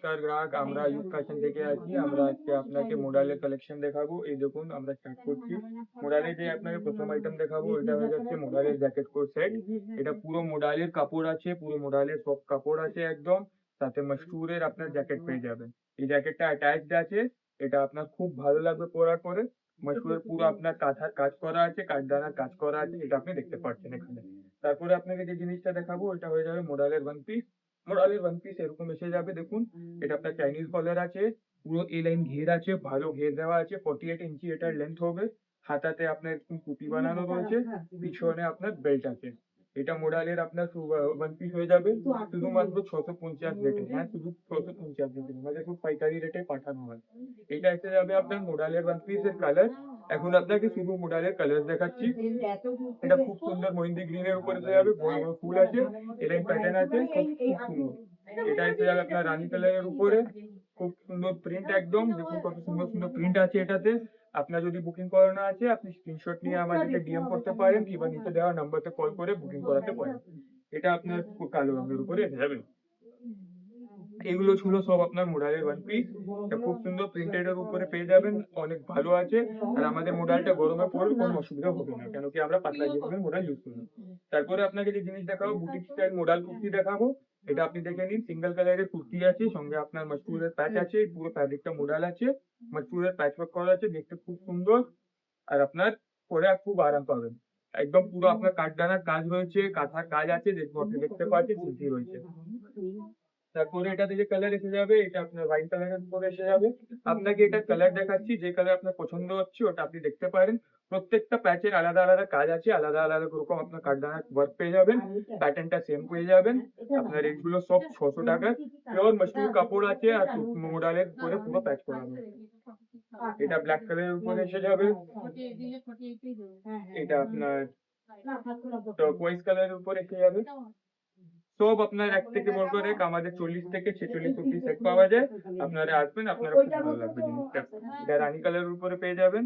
নমস্কার গ্রাহক, আমরা ইউথ ফ্যাশন থেকে আছি। আমরা আজকে আপনাকে মোডালের কালেকশন দেখাবো। এই দেখুন আমরা স্টার্ট করছি। মোডালের যে আপনাকে প্রথম আইটেম দেখাবো এটা হয়ে যাচ্ছে মোডালের জ্যাকেট কোট সেট। এটা পুরো মোডালের কাপড় আছে, পুরো মোডালের সব কাপড় আছে একদম। সাথে মাশরুরের আপনার জ্যাকেট পেয়ে যাবেন। এই জ্যাকেটটা অ্যাটাচড আছে। এটা আপনার খুব ভালো লাগবে পরার পরে। মাশরুরের পুরো আপনার কাঁথার কাজ করা আছে, কাঠদানার কাজ করা আছে, এটা আপনি দেখতে পাচ্ছেন এখানে। তারপরে আপনাকে যে জিনিসটা দেখাবো এটা হয়ে যাবে মোডালের ওয়ান পিস। মোডালের ওয়ান পিস এরকম এসে যাবে দেখুন। এটা আপনার চাইনিজ কলার আছে, পুরো এ লাইন ঘের আছে, ভালো ঘের দেওয়া আছে, 48 ইঞ্চি এটার লেন্থ হবে। হাতাতে আপনার এরকম টুপি বানানো রয়েছে, পিছনে আপনার বেল্ট আছে। এটা মোডালের আপনার ওয়ান পিস হয়ে যাবে শুধুমাত্র 650 রেটে। হ্যাঁ, শুধু 650 রেটে, মানে খুব পাইকারি রেটে পাঠানো হয়। এটা এসে যাবে আপনার মোডালের ওয়ান পিসের কালার। এখন আপনাকে শুধু মোডালের কালার দেখাচ্ছি। এটা খুব সুন্দর মেহেন্দি গ্রিনের উপরে এসে যাবে, বড় বড় ফুল আছে, এলাইন প্যাটার্ন আছে, খুব খুব সুন্দর। এটা এসে যাবে আপনার রানী কালারের উপরে, খুব সুন্দর প্রিন্ট একদম। দেখুন কত সুন্দর সুন্দর প্রিন্ট আছে এটাতে। আপনার যদি বুকিং করানো আছে আপনি স্ক্রিনশট নিয়ে আমাদেরকে ডিএম করতে পারেন, কিংবা নিচে দেওয়া নাম্বারতে কল করে বুকিং করাতে পারেন। এটা আপনার কালো রঙের উপরে এসে যাবে। এগুলো ছিল সব আপনার মোডালের ওয়ান পিস। এটা খুব সুন্দর প্রিন্টেড এর উপরে পেয়ে যাবেন, অনেক ভালো আছে। আর আমাদের মোডালটা গরমে পড়লে কোনো অসুবিধা হবে না, কেন কি আমরা পাতলা জিনিসের মোডাল ইউজ করি। তারপরে আপনাকে যে জিনিস দেখাবো, বুটিক স্টাইল মোডাল কুর্তি দেখাবো। এটা আপনি দেখে নিন, সিঙ্গেল কালারের কুর্তি আছে, সঙ্গে আপনার মাশরুরের প্যাচ আছে, পুরো ফ্যাব্রিকটা মোডাল আছে, মাশরুরের প্যাচ ওয়ার্ক করা আছে, দেখতে খুব সুন্দর। আর আপনার পরে আর খুব আরাম পাবেন। একদম পুরো আপনার কাঠদানার কাজ রয়েছে, কাঁথার কাজ আছে, দেখবো আপনি দেখতে পাচ্ছেন সিদ্ধি রয়েছে। তারপরে এটাতে যে কালার এসে যাবে, এটা আপনার হোয়াইট কালারের উপরে এসে যাবে। আপনাকে এটা কালার দেখাচ্ছি, যে কালার আপনার পছন্দ হচ্ছে ওটা আপনি দেখতে পারেন। প্রত্যেকটা প্যাচের আলাদা আলাদা কাজ আছে, আলাদা আলাদা রকম আপনার কাঠদানার ওয়ার্ক পেয়ে যাবেন। প্যাটার্নটা সেম পেয়ে যাবেন। আপনার এইগুলো সব 600 টাকার পিওর মাশরুম কাপড় আছে, আর মোডালের উপরে পুরো প্যাচ করানো। এটা ব্ল্যাক কালারের উপরে এসে যাবে। এটা আপনার টার্কোয়াইজ কালারের উপরে এসে যাবে। সব আপনার এক থেকে বড় করে আমাদের 40 থেকে 46 অব্দি সেট পাওয়া যায়। আপনারা আসবেন, আপনারা খুব ভালো লাগবে জিনিসটা। এটা রানী কালারের উপরে পেয়ে যাবেন,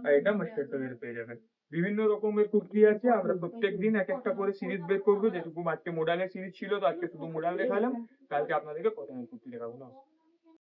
আর এটা মাস্টার্ড কালারে পেয়ে যাবেন। বিভিন্ন রকমের কুর্তি আছে, আমরা প্রত্যেকদিন এক একটা করে সিরিজ বের করবো। যেরকম আজকে মোডালের সিরিজ ছিল, তো আজকে শুধু মোডাল দেখালাম, কালকে আপনাদেরকে কটনের কুর্তি দেখাবো না।